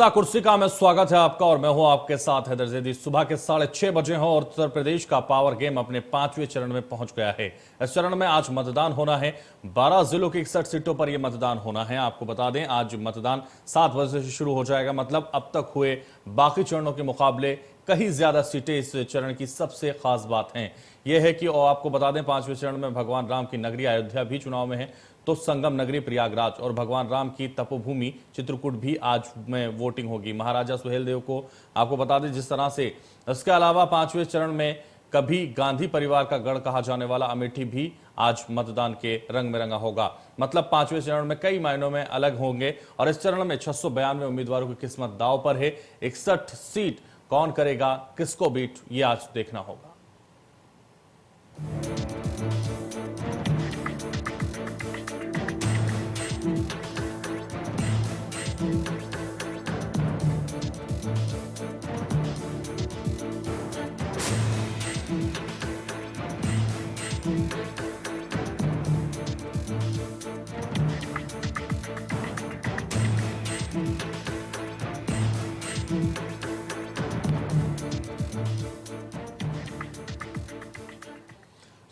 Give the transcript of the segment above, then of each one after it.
हिस्सा कुर्सी का में स्वागत है आपका और मैं हूं आपके साथ हैदर जैदी। सुबह के 6:30 बजे हैं और उत्तर प्रदेश का पावर गेम अपने 5वें चरण में पहुंच गया है। इस चरण में आज मतदान होना है। 12 जिलों की 61 सीटों पर यह मतदान होना है। आपको बता दें आज मतदान 7 बजे से शुरू हो जाएगा। मतलब अब तक हुए बाकी चरणों के मुकाबले कहीं ज्यादा सीटें इस चरण की सबसे खास बात है यह है कि और आपको बता दें 5वें चरण में भगवान राम की नगरी अयोध्या भी चुनाव में है, तो संगम नगरी प्रयागराज और भगवान राम की तपोभूमि चित्रकूट भी आज में वोटिंग होगी। महाराजा सुहेलदेव को आपको बता दें जिस तरह से, इसके अलावा 5वें चरण में कभी गांधी परिवार का गढ़ कहा जाने वाला अमेठी भी आज मतदान के रंग में रंगा होगा। मतलब 5वें चरण में कई मायनों में अलग होंगे और इस चरण में 692 उम्मीदवारों की किस्मत दांव पर है। 61 सीट कौन करेगा, किसको बीट, ये आज देखना होगा।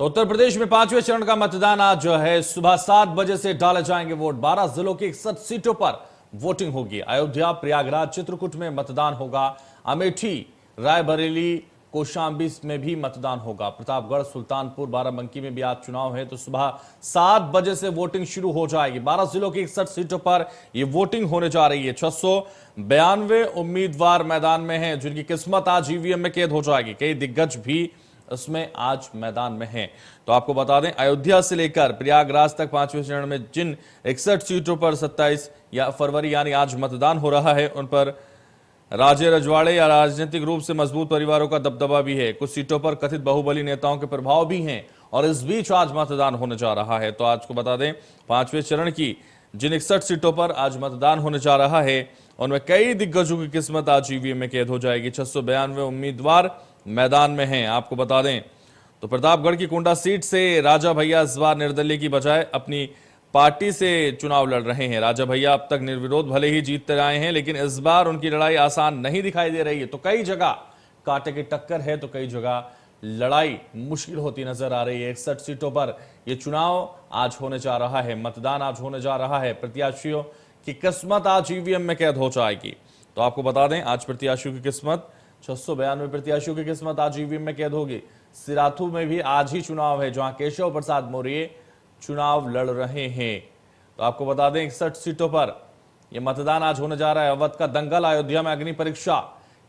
तो उत्तर प्रदेश में 5वें चरण का मतदान आज जो है सुबह 7 बजे से डाले जाएंगे वोट। 12 जिलों की 61 सीटों पर वोटिंग होगी। अयोध्या, प्रयागराज, चित्रकूट में मतदान होगा। अमेठी, रायबरेली, कौशांबी में भी मतदान होगा। प्रतापगढ़, सुल्तानपुर, बाराबंकी में भी आज चुनाव है, तो सुबह 7 बजे से वोटिंग शुरू हो जाएगी। 12 जिलों की 61 सीटों पर यह वोटिंग होने जा रही है। 692 उम्मीदवार मैदान में हैं, जिनकी किस्मत आज ईवीएम में कैद हो जाएगी। कई दिग्गज भी इसमें आज मैदान में हैं। तो आपको बता दें अयोध्या से लेकर प्रयागराज तक 5वें चरण में जिन 61 सीटों पर 27 फरवरी यानी आज मतदान हो रहा है, उन पर राजे रजवाड़े या राजनीतिक रूप से मजबूत परिवारों का दबदबा भी है। कुछ सीटों पर कथित बाहुबली नेताओं के प्रभाव भी हैं और इस बीच आज मतदान होने जा रहा है। तो आज को बता दें 5वें चरण की जिन 61 सीटों पर आज मतदान होने जा रहा है, उनमें कई दिग्गजों की किस्मत आज ईवीएम में कैद हो जाएगी। 692 उम्मीदवार मैदान में हैं। आपको बता दें तो प्रतापगढ़ की कुंडा सीट से राजा भैया इस बार निर्दलीय की बजाय अपनी पार्टी से चुनाव लड़ रहे हैं। राजा भैया अब तक निर्विरोध भले ही जीतते आए हैं, लेकिन इस बार उनकी लड़ाई आसान नहीं दिखाई दे रही है। तो कई जगह कांटे की टक्कर है, तो कई जगह लड़ाई मुश्किल होती नजर आ रही है। 61 सीटों पर यह चुनाव आज होने जा रहा है, मतदान आज होने जा रहा है। प्रत्याशियों की किस्मत आज ईवीएम में कैद हो जाएगी। तो आपको बता दें आज प्रत्याशियों की किस्मत 692 प्रत्याशियों की किस्मत आज ईवीएम में कैद होगी। सिराथू में भी आज ही चुनाव है, जहां केशव प्रसाद मौर्य चुनाव लड़ रहे हैं। तो आपको बता दें 61 सीटों पर यह मतदान आज होने जा रहा है। अवध का दंगल, अयोध्या में अग्नि परीक्षा,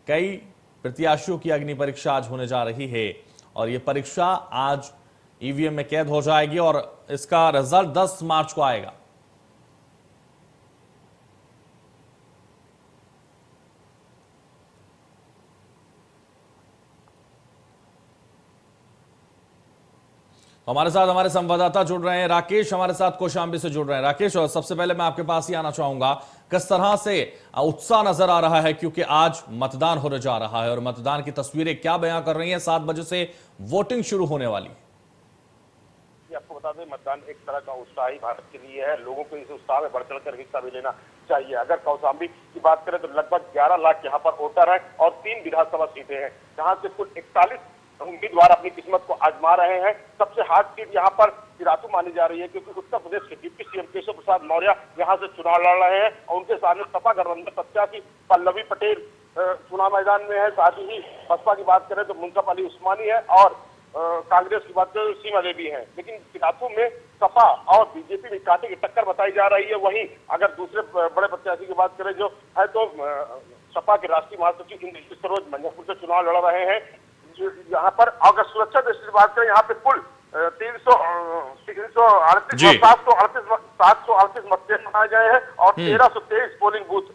कई प्रत्याशियों की अग्नि परीक्षा आज होने जा रही है और यह परीक्षा आज ईवीएम में कैद हो जाएगी और इसका रिजल्ट 10 मार्च को आएगा। हमारे साथ हमारे संवाददाता जुड़ रहे हैं। राकेश हमारे साथ कौशांबी से जुड़ रहे हैं। राकेश, और सबसे पहले मैं आपके पास ही आना चाहूंगा, किस तरह से उत्साह नजर आ रहा है, क्योंकि आज मतदान होने जा रहा है और मतदान की तस्वीरें क्या बयां कर रही हैं? 7 बजे से वोटिंग शुरू होने वाली। आपको बता दें मतदान एक तरह का उत्साह ही भारत के लिए है। लोगों को इस उत्साह में बढ़ चढ़कर हिस्सा भी लेना चाहिए। अगर कौशांबी की बात करें तो लगभग 11 लाख यहाँ पर वोटर है और 3 विधानसभा सीटें हैं, जहाँ से कुल 41 उम्मीदवार अपनी किस्मत को आजमा रहे हैं। सबसे हार्ड सीट यहाँ पर सिराथू मानी जा रही है, क्योंकि उत्तर प्रदेश के डिप्टी सीएम केशव प्रसाद मौर्य यहाँ से चुनाव लड़ रहे हैं और उनके सामने सपा गठबंधन प्रत्याशी पल्लवी पटेल चुनाव मैदान में है। साथ ही बसपा की बात करें तो मुंतफ अली उस्मानी है और कांग्रेस की बात करें तो सीमा देवी है। लेकिन सिराथू में सपा और बीजेपी में कांटे की टक्कर बताई जा रही है। वहीं अगर दूसरे बड़े प्रत्याशी की बात करें जो है तो सपा के राष्ट्रीय महासचिव इंद्रजीत सरोज मंझापुर से चुनाव लड़ रहे हैं। यहाँ पर अगर सुरक्षा दृष्टि से बात करें, यहाँ पे कुल 338 738 मतदेय बनाए गए हैं और 1323 पोलिंग बूथ,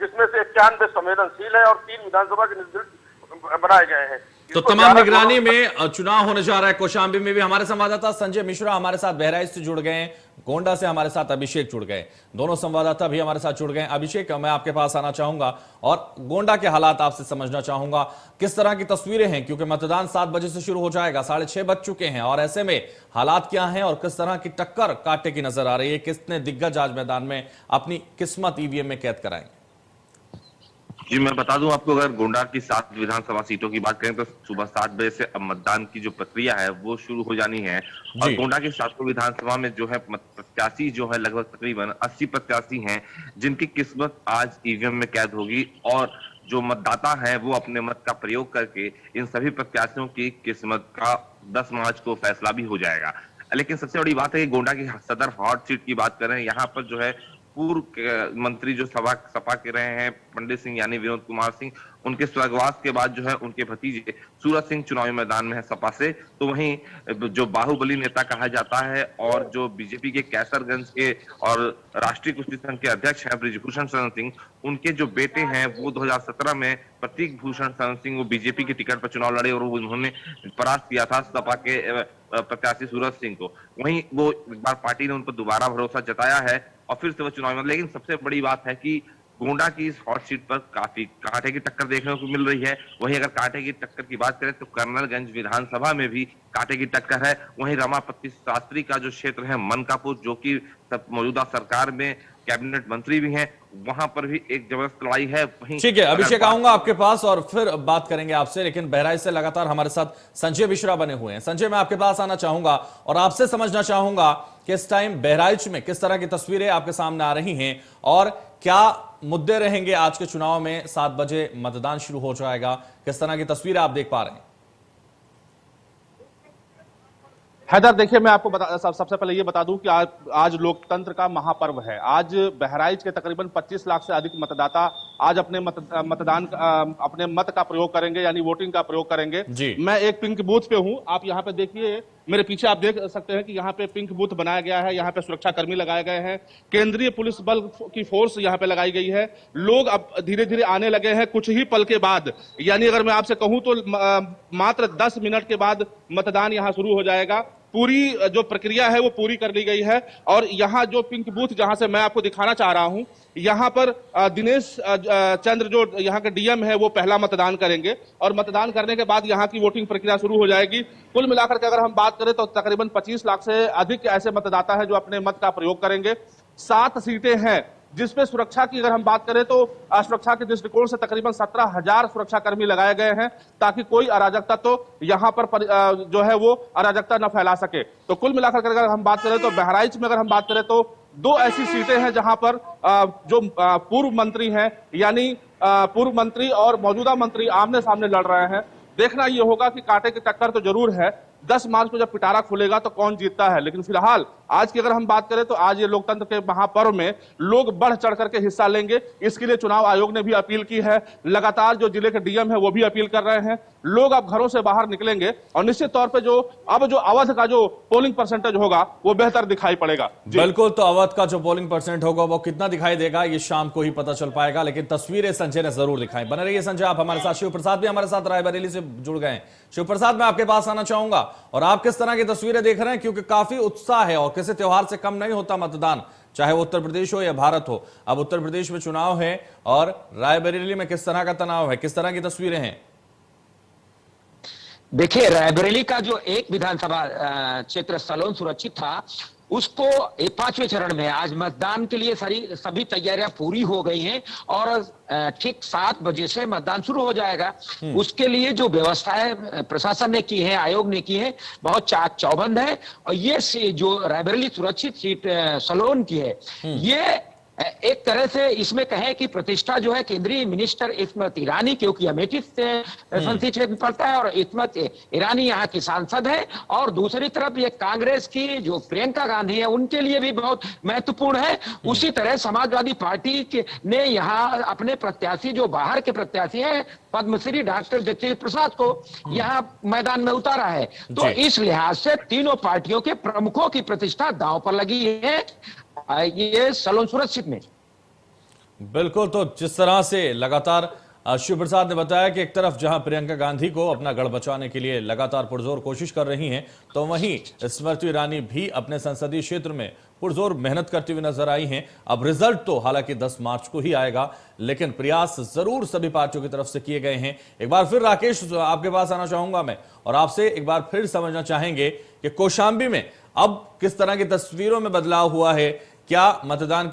जिसमें से 91 संवेदनशील है और 3 विधानसभा के निर्दलीय बनाए गए हैं। तो तमाम निगरानी में चुनाव होने जा रहा है। कौशांबी में भी हमारे संवाददाता संजय मिश्रा हमारे साथ बहराइच से जुड़ गए हैं, गोंडा से हमारे साथ अभिषेक जुड़ गए। दोनों संवाददाता भी हमारे साथ जुड़ गए। अभिषेक, मैं आपके पास आना चाहूंगा और गोंडा के हालात आपसे समझना चाहूंगा, किस तरह की तस्वीरें हैं, क्योंकि मतदान 7 बजे से शुरू हो जाएगा, 6:30 बज चुके हैं और ऐसे में हालात क्या हैं और किस तरह की टक्कर कांटे की नजर आ रही है? कितने दिग्गज आज मैदान में अपनी किस्मत ईवीएम में कैद कराएंगे? जी, मैं बता दूं आपको, अगर गोंडा की 7 विधानसभा सीटों की बात करें तो सुबह 7 बजे से अब मतदान की जो प्रक्रिया है वो शुरू हो जानी है। और जी। गोंडा की 7 विधानसभा में जो है प्रत्याशी जो है लगभग तकरीबन 80 प्रत्याशी हैं, जिनकी किस्मत आज ईवीएम में कैद होगी। और जो मतदाता है वो अपने मत का प्रयोग करके इन सभी प्रत्याशियों की किस्मत का 10 मार्च को फैसला भी हो जाएगा। लेकिन सबसे बड़ी बात है कि गोंडा की सदर हॉट सीट की बात करें, यहाँ पर जो है पूर्व मंत्री जो सपा के रहे हैं पंडित सिंह यानी विनोद कुमार सिंह, उनके स्वर्गवास के बाद जो है उनके भतीजे सूरज सिंह चुनावी मैदान में है सपा से। तो वहीं जो बाहुबली नेता कहा जाता है और जो बीजेपी के कैसरगंज के और राष्ट्रीय कुश्ती संघ के अध्यक्ष हैं ब्रिजभूषण शरण सिंह, उनके जो बेटे हैं वो 2017 में प्रतीक भूषण शरण सिंह वो बीजेपी के टिकट पर चुनाव लड़े और उन्होंने परास्त किया था सपा के प्रत्याशी सूरज सिंह को। वहीं वो एक बार पार्टी ने उन पर दोबारा भरोसा जताया है और फिर से वो चुनाव में। लेकिन सबसे बड़ी बात है कि गोंडा की इस हॉट सीट पर काफी कांटे की टक्कर देखने को मिल रही है। वहीं अगर कांटे की टक्कर की बात करें तो कर्नलगंज विधानसभा में भी कांटे की टक्कर है। वहीं रमापति शास्त्री का जो क्षेत्र है मनकापुर, जो कि मौजूदा सरकार में कैबिनेट मंत्री भी हैं, वहां पर भी एक जबरदस्त लड़ाई है। वहीं ठीक है, अभिषेक आऊंगा आपके पास और फिर बात करेंगे आपसे, लेकिन बहराइच से लगातार हमारे साथ संजय मिश्रा बने हुए हैं। संजय, मैं आपके पास आना चाहूंगा और आपसे समझना चाहूंगा कि इस टाइम बहराइच में किस तरह की तस्वीरें आपके सामने आ रही हैं और क्या मुद्दे रहेंगे आज के चुनाव में। 7 बजे मतदान शुरू हो जाएगा, किस तरह की तस्वीरें आप देख पा रहे हैं? हैदर, देखिए मैं आपको सबसे पहले ये बता दूं कि आज लोकतंत्र का महापर्व है। आज बहराइच के तकरीबन 25 लाख से अधिक मतदाता आज अपने अपने मत का प्रयोग करेंगे, यानी वोटिंग का प्रयोग करेंगे। मैं एक पिंक बूथ पे हूं, आप यहाँ पे देखिए, मेरे पीछे आप देख सकते हैं कि यहाँ पे पिंक बूथ बनाया गया है। यहाँ पे सुरक्षा कर्मी लगाए गए हैं, केंद्रीय पुलिस बल की फोर्स यहाँ पे लगाई गई है। लोग अब धीरे धीरे आने लगे हैं कुछ ही पल के बाद, यानी अगर मैं आपसे कहूं तो मात्र 10 मिनट के बाद मतदान यहाँ शुरू हो जाएगा। पूरी जो प्रक्रिया है वो पूरी कर ली गई है। और यहाँ जो पिंक बूथ जहां से मैं आपको दिखाना चाह रहा हूं, यहाँ पर दिनेश चंद्र जो यहाँ के डीएम है वो पहला मतदान करेंगे और मतदान करने के बाद यहाँ की वोटिंग प्रक्रिया शुरू हो जाएगी। कुल मिलाकर के अगर हम बात करें तो तकरीबन 25 लाख से अधिक ऐसे मतदाता है जो अपने मत का प्रयोग करेंगे। 7 सीटें हैं जिसपे सुरक्षा की अगर हम बात करें तो सुरक्षा के दृष्टिकोण से तकरीबन 17,000 सुरक्षा कर्मी लगाए गए हैं ताकि कोई अराजकता तो यहाँ पर जो है वो अराजकता न फैला सके। तो कुल मिलाकर अगर हम बात करें तो बहराइच में अगर हम बात करें तो 2 ऐसी सीटें हैं जहां पर जो पूर्व मंत्री हैं, यानी पूर्व मंत्री और मौजूदा मंत्री आमने सामने लड़ रहे हैं। देखना यह होगा कि कांटे की टक्कर तो जरूर है। 10 मार्च को जब पिटारा खुलेगा तो कौन जीतता है। लेकिन फिलहाल आज की अगर हम बात करें तो आज ये लोकतंत्र के महापर्व में लोग बढ़ चढ़ करके हिस्सा लेंगे। इसके लिए चुनाव आयोग ने भी अपील की है। लगातार जो जिले के डीएम है वो भी अपील कर रहे हैं। लोग अब घरों से बाहर निकलेंगे और निश्चित तौर पे जो अवध का जो पोलिंग परसेंटेज होगा वो बेहतर दिखाई पड़ेगा। बिल्कुल, तो अवध का जो पोलिंग परसेंट होगा वो कितना दिखाई देगा ये शाम को ही पता चल पाएगा, लेकिन तस्वीरें संजय ने जरूर दिखाई। बने रहिए संजय, आप हमारे साथ। शिव प्रसाद भी हमारे साथ रायबरेली से जुड़ गए हैं। शिव प्रसाद, मैं आपके पास आना चाहूंगा और आप किस तरह की तस्वीरें देख रहे हैं, क्योंकि काफी उत्साह है और किसी त्योहार से कम नहीं होता मतदान, चाहे वो उत्तर प्रदेश हो या भारत हो। अब उत्तर प्रदेश में चुनाव है और रायबरेली में किस तरह का तनाव है, किस तरह की तस्वीरें हैं? देखिए, रायबरेली का जो एक विधानसभा क्षेत्र सलोन सुरक्षित था, उसको 5वें चरण में आज मतदान के लिए सभी तैयारियां पूरी हो गई हैं और ठीक 7 बजे से मतदान शुरू हो जाएगा। उसके लिए जो व्यवस्थाएं प्रशासन ने की है, आयोग ने की है, बहुत चाक चौबंद है। और ये जो रायबरेली सुरक्षित सीट सलोन की है, ये एक तरह से इसमें कहें कि प्रतिष्ठा जो है केंद्रीय मिनिस्टर स्मृति ईरानी, क्योंकि अमेठी से संसदीय क्षेत्र पड़ता है और स्मृति ईरानी यहाँ की सांसद है। और दूसरी तरफ ये कांग्रेस की जो प्रियंका गांधी है उनके लिए भी बहुत महत्वपूर्ण है। उसी तरह समाजवादी पार्टी ने यहाँ अपने प्रत्याशी जो बाहर के प्रत्याशी हैं पद्मश्री डॉक्टर जगदीश प्रसाद को यहाँ मैदान में उतारा है। तो इस लिहाज से तीनों पार्टियों के प्रमुखों की प्रतिष्ठा दांव पर लगी है ये सलोन सुरक्षित में। बिल्कुल, तो जिस तरह से लगातार शिव प्रसाद ने बताया कि एक तरफ जहां प्रियंका गांधी को अपना गढ़ बचाने के लिए लगातार पुरजोर कोशिश कर रही हैं, तो वहीं स्मृति ईरानी भी अपने संसदीय क्षेत्र में पुरजोर मेहनत करती हुई नजर आई हैं। अब रिजल्ट तो हालांकि 10 मार्च को ही आएगा, लेकिन प्रयास जरूर सभी पार्टियों की तरफ से किए गए हैं। एक बार फिर राकेश आपके पास आना चाहूंगा मैं और आपसे एक बार फिर समझना चाहेंगे कि कौशांबी में अब किस तरह की तस्वीरों में बदलाव हुआ है। क्या मतदान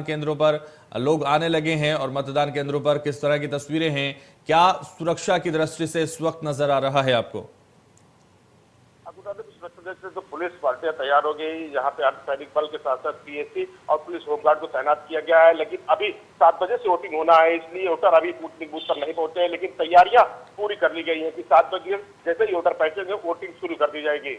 केंद्रों पर लोग आने लगे हैं और मतदान केंद्रों पर किस तरह की तस्वीरें हैं, क्या सुरक्षा की दृष्टि से इस वक्त नजर आ रहा है आपको? आपको बता दें सुरक्षा से तो पुलिस पार्टियां तैयार हो गई, यहाँ पे अर्धसैनिक बल के साथ साथ पीएससी और पुलिस होमगार्ड को तैनात किया गया है। लेकिन अभी 7 बजे से वोटिंग होना है, इसलिए वोटर अभी वोटिंग बूथ पर नहीं पहुंचे हैं, लेकिन तैयारियां पूरी कर ली गई है कि 7 बजे जैसे ही वोटर पहुंचेंगे वोटिंग शुरू कर दी जाएगी।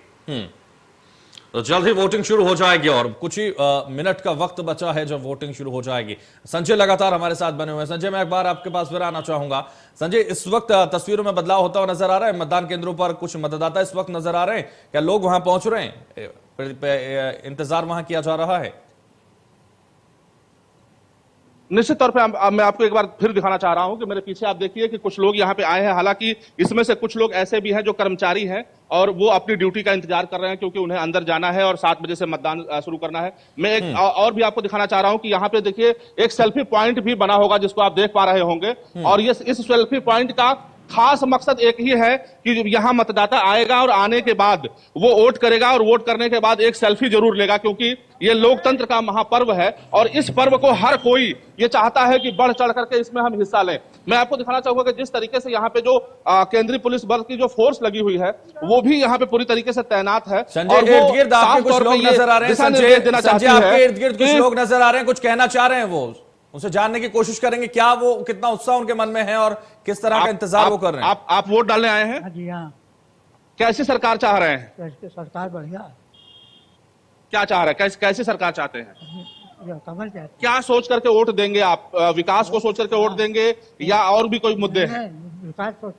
तो जल्द ही वोटिंग शुरू हो जाएगी और कुछ ही मिनट का वक्त बचा है जब वोटिंग शुरू हो जाएगी। संजय लगातार हमारे साथ बने हुए हैं। संजय, मैं एक बार आपके पास फिर आना चाहूंगा। संजय, इस वक्त तस्वीरों में बदलाव होता हुआ नजर आ रहा है, मतदान केंद्रों पर कुछ मतदाता इस वक्त नजर आ रहे हैं, क्या लोग वहां पहुंच रहे हैं, इंतजार वहां किया जा रहा है? निश्चित तौर पे मैं आपको एक बार फिर दिखाना चाह रहा हूं कि मेरे पीछे आप देखिए कि कुछ लोग यहाँ पे आए हैं। हालांकि इसमें से कुछ लोग ऐसे भी हैं जो कर्मचारी हैं और वो अपनी ड्यूटी का इंतजार कर रहे हैं क्योंकि उन्हें अंदर जाना है और 7 बजे से मतदान शुरू करना है। मैं एक और भी आपको दिखाना चाह रहा हूं कि यहाँ पे देखिए एक सेल्फी पॉइंट भी बना होगा जिसको आप देख पा रहे होंगे, और ये इस सेल्फी पॉइंट का खास मकसद एक ही है कि यहाँ मतदाता आएगा और आने के बाद वो वोट करेगा और वोट करने के बाद एक सेल्फी जरूर लेगा, क्योंकि ये लोकतंत्र का महापर्व है और इस पर्व को हर कोई ये चाहता है कि बढ़ चढ़ करके इसमें हम हिस्सा लें। मैं आपको दिखाना चाहूंगा कि जिस तरीके से यहाँ पे जो केंद्रीय पुलिस बल की जो फोर्स लगी हुई है वो भी यहाँ पे पूरी तरीके से तैनात है। संजय, इर्द गिर्द आपके कुछ लोग नजर आ रहे हैं। संजय, आपके इर्द गिर्द कुछ लोग नजर आ रहे हैं, कुछ कहना चाह रहे हैं, वो उनसे जानने की कोशिश करेंगे क्या वो कितना उत्साह उनके मन में है और किस तरह का इंतजार वो कर रहे हैं। आप वोट डालने आए हैं? जी हाँ। कैसी सरकार चाह रहे हैं? कैसी सरकार बढ़िया, क्या चाह रहे हैं, कैसी सरकार चाहते हैं? कमल चाहते क्या सोच करके वोट देंगे आप? विकास को सोच करके वोट देंगे या और भी कोई मुद्दे हैं? विकास सोच,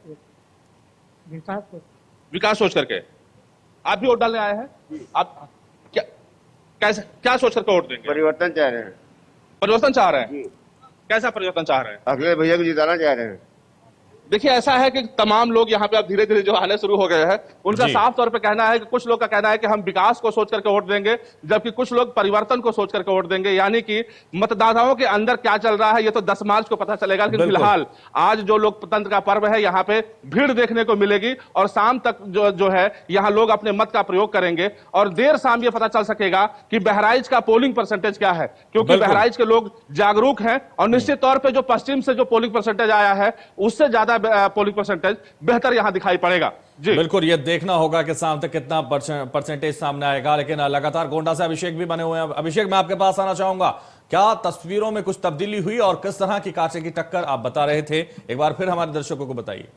विकास सोच करके आप भी वोट डालने आए हैं? आप क्या सोच करके वोट देंगे? परिवर्तन चाह रहे हैं। परिवर्तन चाह रहे हैं? कैसा परिवर्तन चाह रहे हैं? अखिलेश भैया को जिताना चाह रहे हैं। देखिए, ऐसा है कि तमाम लोग यहाँ पे अब धीरे धीरे जो आने शुरू हो गए हैं। उनका साफ तौर पे कहना है कि कुछ लोग का कहना है कि हम विकास को सोच करके वोट देंगे, जबकि कुछ लोग परिवर्तन को सोच करके वोट देंगे। यानी कि मतदाताओं के अंदर क्या चल रहा है ये तो 10 मार्च को पता चलेगा, लेकिन फिलहाल आज जो लोकतंत्र का पर्व है यहाँ पे भीड़ देखने को मिलेगी और शाम तक जो है यहाँ लोग अपने मत का प्रयोग करेंगे और देर शाम ये पता चल सकेगा कि बहराइच का पोलिंग परसेंटेज क्या है, क्योंकि बहराइच के लोग जागरूक हैं और निश्चित तौर पर जो पश्चिम से जो पोलिंग परसेंटेज आया है उससे ज्यादा पोलिंग परसेंटेज बेहतर यहां दिखाई पड़ेगा। जी बिल्कुल, ये देखना होगा कि शाम तक कितना परसेंटेज सामने आएगा। लेकिन लगातार गोंडा से अभिषेक भी बने हुए हैं। अभिषेक, मैं आपके पास आना चाहूंगा, क्या तस्वीरों में कुछ तब्दीली हुई और किस तरह की कांटे की टक्कर आप बता रहे थे, एक बार फिर हमारे दर्शकों को बताइए।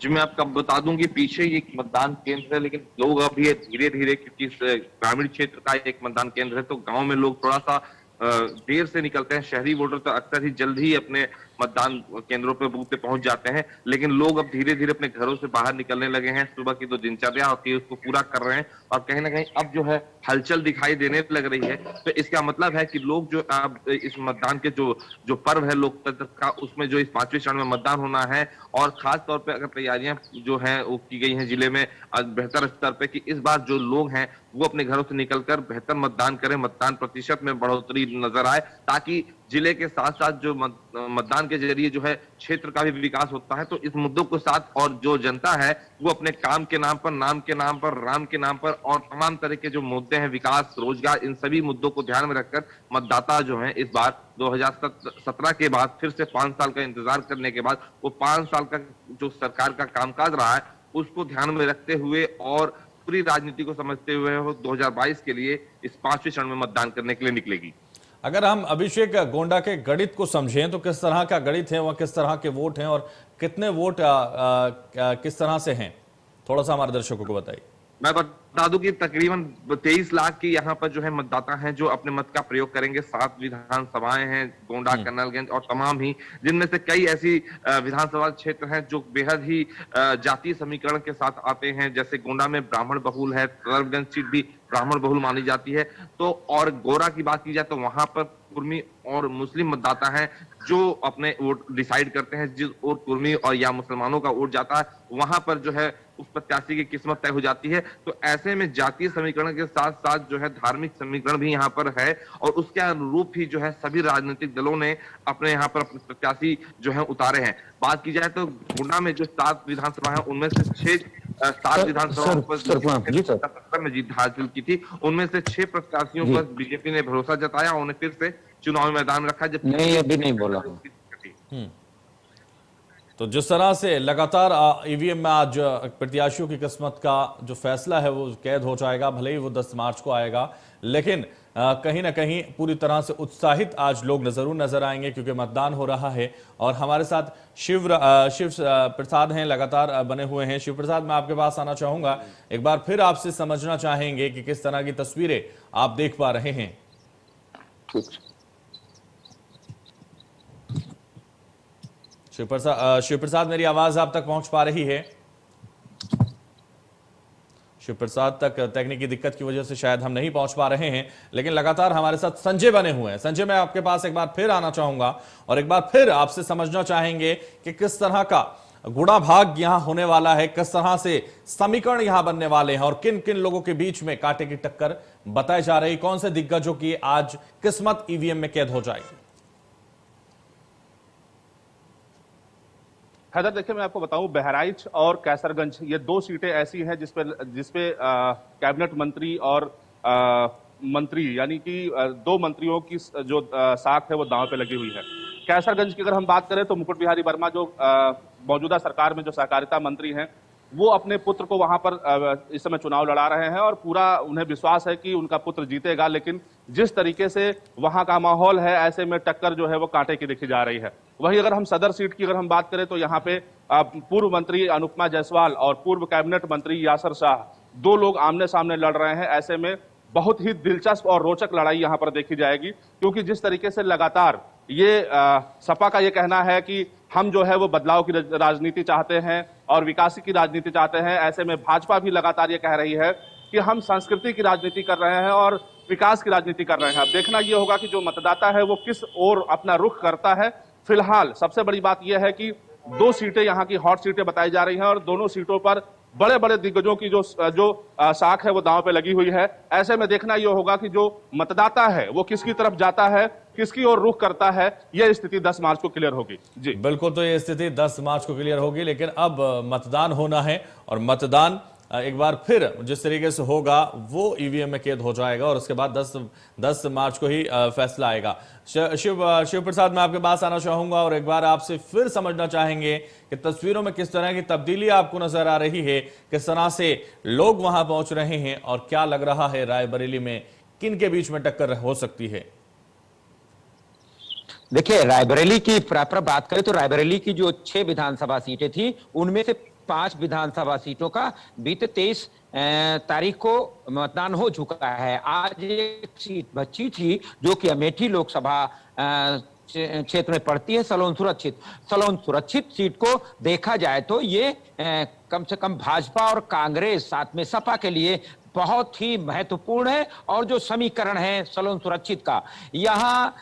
जी, मैं आपको बता दूं कि पीछे ये मतदान केंद्र है, लेकिन लोग अभी धीरे धीरे, क्योंकि ग्रामीण क्षेत्र का एक मतदान केंद्र है तो गांव में लोग थोड़ा सा देर से निकलते हैं। शहरी वोटर तो अक्सर ही जल्द ही अपने मतदान केंद्रों पे बूथ पे पहुंच जाते हैं, लेकिन लोग अब धीरे धीरे अपने घरों से बाहर निकलने लगे हैं। सुबह की जो दिनचर्या होती है उसको पूरा कर रहे हैं और कहीं ना कहीं अब जो है हलचल दिखाई देने लग रही है। तो इसका मतलब है कि लोग जो अब इस मतदान के जो पर्व है लोकतंत्र का, उसमें जो इस 5वें चरण में मतदान होना है और खास तौर पर अगर तैयारियां जो है वो की गई है जिले में बेहतर स्तर पे कि इस बार जो लोग हैं वो अपने घरों से निकलकर बेहतर मतदान करें, मतदान प्रतिशत में बढ़ोतरी नजर आए, ताकि जिले के साथ साथ जो मतदान के जरिए जो है क्षेत्र का भी विकास होता है। तो इस मुद्दों के साथ और जो जनता है वो अपने काम के नाम पर, नाम के नाम पर, राम के नाम पर और तमाम तरह के जो मुद्दे हैं, विकास, रोजगार, इन सभी मुद्दों को ध्यान में रखकर मतदाता जो है इस बार 2017 के बाद फिर से 5 साल का इंतजार करने के बाद वो 5 साल का जो सरकार का कामकाज रहा है उसको ध्यान में रखते हुए और पूरी राजनीति को समझते हुए वो 2022 के लिए इस 5वें चरण में मतदान करने के लिए निकलेगी। अगर हम अभिषेक गोंडा के गणित को समझें तो किस तरह का गणित है, वह किस तरह के वोट हैं और कितने वोट किस तरह से हैं, थोड़ा सा हमारे दर्शकों को बताइए। मैं बता दूं कि तकरीबन 23 लाख की यहाँ पर जो है मतदाता हैं जो अपने मत का प्रयोग करेंगे। 7 विधानसभाएं हैं, गोंडा, कर्नलगंज और तमाम ही, जिनमें से कई ऐसी विधानसभा क्षेत्र हैं जो बेहद ही जातीय समीकरण के साथ आते हैं। जैसे गोंडा में ब्राह्मण बहुल है, कर्नलगंज सीट भी ब्राह्मण बहुल मानी जाती है। तो और गोरा की बात की जाए तो वहां पर कुर्मी और मुस्लिम मतदाता हैं जो अपने वोट डिसाइड करते हैं। जिस और कुर्मी और या मुसलमानों का वोट जाता है वहां पर जो है उस प्रत्याशी की किस्मत तय हो जाती है। तो ऐसे में जातीय समीकरण के साथ साथ जो है धार्मिक समीकरण भी यहाँ पर है और उसके अनुरूप ही जो है सभी राजनीतिक दलों ने अपने यहाँ पर अपने प्रत्याशी जो है उतारे हैं। बात की जाए तो गोंडा में जो 7 विधानसभा है उनमें से 7 विधानसभाओं पर में जीत हासिल की थी। उनमें से 6 प्रत्याशियों पर बीजेपी ने भरोसा जताया, उन्हें फिर से चुनावी मैदान रखा, जब नहीं, अभी नहीं बोला। तो जिस तरह से लगातार ईवीएम में आज प्रत्याशियों की किस्मत का जो फैसला है वो कैद हो जाएगा, भले ही वो 10 मार्च को आएगा, लेकिन कहीं ना कहीं पूरी तरह से उत्साहित आज लोग जरूर नजर आएंगे क्योंकि मतदान हो रहा है। और हमारे साथ शिव प्रसाद हैं, लगातार बने हुए हैं। शिव प्रसाद, मैं आपके पास आना चाहूंगा, एक बार फिर आपसे समझना चाहेंगे कि किस तरह की तस्वीरें आप देख पा रहे हैं। शिव प्रसाद, मेरी आवाज आप तक पहुंच पा रही है? शिव प्रसाद तक तकनीकी दिक्कत की वजह से शायद हम नहीं पहुंच पा रहे हैं, लेकिन लगातार हमारे साथ संजय बने हुए हैं। संजय, मैं आपके पास एक बार फिर आना चाहूंगा और एक बार फिर आपसे समझना चाहेंगे कि किस तरह का गुणा भाग यहां होने वाला है, किस तरह से समीकरण यहां बनने वाले हैं और किन किन लोगों के बीच में कांटे की टक्कर बताई जा रही, कौन से दिग्गजों की आज किस्मत ईवीएम में कैद हो जाएगी? हैदर, देखिए मैं आपको बताऊं, बहराइच और कैसरगंज ये 2 सीटें ऐसी हैं जिसपे कैबिनेट मंत्री और मंत्री यानी कि 2 मंत्रियों की जो साख है वो दांव पे लगी हुई है। कैसरगंज की अगर हम बात करें तो मुकुट बिहारी वर्मा जो मौजूदा सरकार में जो सहकारिता मंत्री हैं, वो अपने पुत्र को वहां पर इस समय चुनाव लड़ा रहे हैं और पूरा उन्हें विश्वास है कि उनका पुत्र जीतेगा। लेकिन जिस तरीके से वहां का माहौल है, ऐसे में टक्कर जो है वो कांटे की देखी जा रही है। वहीं अगर हम सदर सीट की अगर हम बात करें तो यहाँ पे पूर्व मंत्री अनुपमा जायसवाल और पूर्व कैबिनेट मंत्री यासर शाह, 2 लोग आमने सामने लड़ रहे हैं। ऐसे में बहुत ही दिलचस्प और रोचक लड़ाई यहाँ पर देखी जाएगी, क्योंकि जिस तरीके से लगातार ये सपा का ये कहना है कि हम जो है वो बदलाव की राजनीति चाहते हैं और विकास की राजनीति चाहते हैं, ऐसे में भाजपा भी लगातार ये कह रही है कि हम संस्कृति की राजनीति कर रहे हैं और विकास की राजनीति कर रहे हैं। अब देखना ये होगा कि जो मतदाता है वो किस ओर अपना रुख करता है। फिलहाल सबसे बड़ी बात यह है कि 2 सीटें यहाँ की हॉट सीटें बताई जा रही हैं और दोनों सीटों पर बड़े बड़े दिग्गजों की जो साख है वो दांव पे लगी हुई है। ऐसे में देखना यह होगा कि जो मतदाता है वो किसकी तरफ जाता है, किसकी ओर रुख करता है। यह स्थिति 10 मार्च को क्लियर होगी। जी बिल्कुल, तो ये स्थिति 10 मार्च को क्लियर होगी, लेकिन अब मतदान होना है और मतदान एक बार फिर जिस तरीके से होगा वो ईवीएम में कैद हो जाएगा और उसके बाद 10 मार्च को ही फैसला आएगा। शिव प्रसाद, मैं आपके पास आना चाहूंगा और एक बार आपसे फिर समझना चाहेंगे कि तस्वीरों में किस तरह की तब्दीली आपको नजर आ रही है, किस तरह से लोग वहां पहुंच रहे हैं और क्या लग रहा है रायबरेली में किन के बीच में टक्कर हो सकती है? देखिए, रायबरेली की प्रॉपर बात करें तो रायबरेली की जो 6 विधानसभा सीटें थी उनमें से 5 विधानसभा सीटों का बीते 23 तारीख को मतदान हो चुका है। आज एक सीट बची थी जो कि अमेठी लोकसभा क्षेत्र में पड़ती है, सलोन सुरक्षित सीट को देखा जाए तो ये कम से कम भाजपा और कांग्रेस साथ में सपा के लिए बहुत ही महत्वपूर्ण है। और जो समीकरण है सलोन सुरक्षित का, यहाँ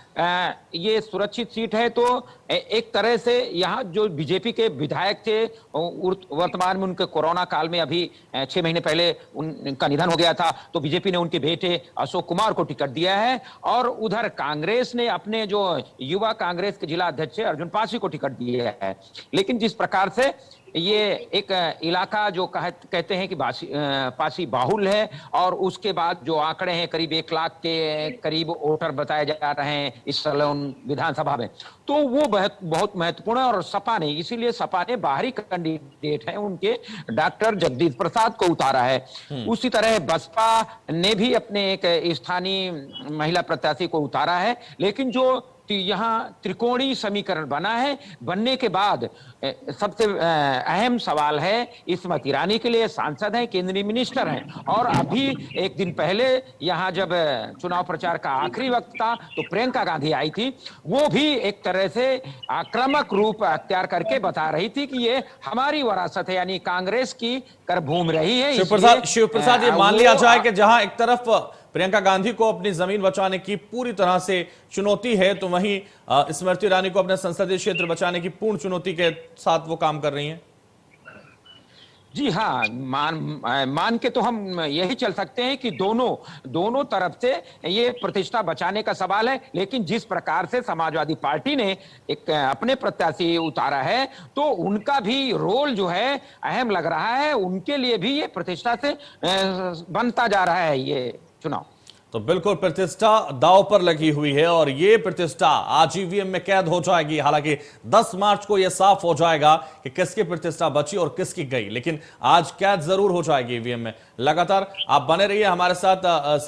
ये सुरक्षित सीट है तो एक तरह से यहाँ जो बीजेपी के विधायक थे, वर्तमान में उनके कोरोना काल में अभी 6 महीने पहले उनका निधन हो गया था, तो बीजेपी ने उनके बेटे अशोक कुमार को टिकट दिया है और उधर कांग्रेस ने अपने जो युवा कांग्रेस के जिला अध्यक्ष अर्जुन पासी को टिकट दिया है। लेकिन जिस प्रकार से ये एक इलाका जो कहते हैं कि पासी बाहुल है और उसके बाद जो आंकड़े हैं करीब 1 लाख के करीब वोटर बताए जा रहे हैं इस सलोन विधानसभा में, तो वो बहुत महत्वपूर्ण है। और सपा ने, इसीलिए सपा ने बाहरी कैंडिडेट है उनके डॉक्टर जगदीश प्रसाद को उतारा है। उसी तरह बसपा ने भी अपने एक स्थानीय महिला प्रत्याशी को उतारा है। लेकिन जो यहाँ त्रिकोणीय समीकरण बना है, बनने के बाद सबसे अहम सवाल है, स्मृति ईरानी के लिए सांसद हैं, केंद्रीय मिनिस्टर हैं और अभी एक दिन पहले यहाँ जब चुनाव प्रचार का आखिरी वक्त था तो प्रियंका गांधी आई थी, वो भी एक तरह से आक्रामक रूप अख्तियार करके बता रही थी कि ये हमारी विरासत है, यानी कांग्रेस की कर घूम रही है। शिव प्रसाद, ये मान लिया जाए कि जहां एक तरफ प्रियंका गांधी को अपनी जमीन बचाने की पूरी तरह से चुनौती है, तो वहीं स्मृति ईरानी को अपने संसदीय क्षेत्र बचाने की पूर्ण चुनौती के साथ वो काम कर रही हैं। जी हाँ, मान के तो हम यही चल सकते हैं कि दोनों तरफ से ये प्रतिष्ठा बचाने का सवाल है। लेकिन जिस प्रकार से समाजवादी पार्टी ने एक अपने प्रत्याशी उतारा है तो उनका भी रोल जो है अहम लग रहा है, उनके लिए भी ये प्रतिष्ठा से बनता जा रहा है ये चुनाव। तो बिल्कुल प्रतिष्ठा दांव पर लगी हुई है और ये प्रतिष्ठा आज ईवीएम में कैद हो जाएगी। हालांकि 10 मार्च को यह साफ हो जाएगा कि किसकी प्रतिष्ठा बची और किसकी गई, लेकिन आज कैद जरूर हो जाएगी ईवीएम में। लगातार आप बने रहिए हमारे साथ।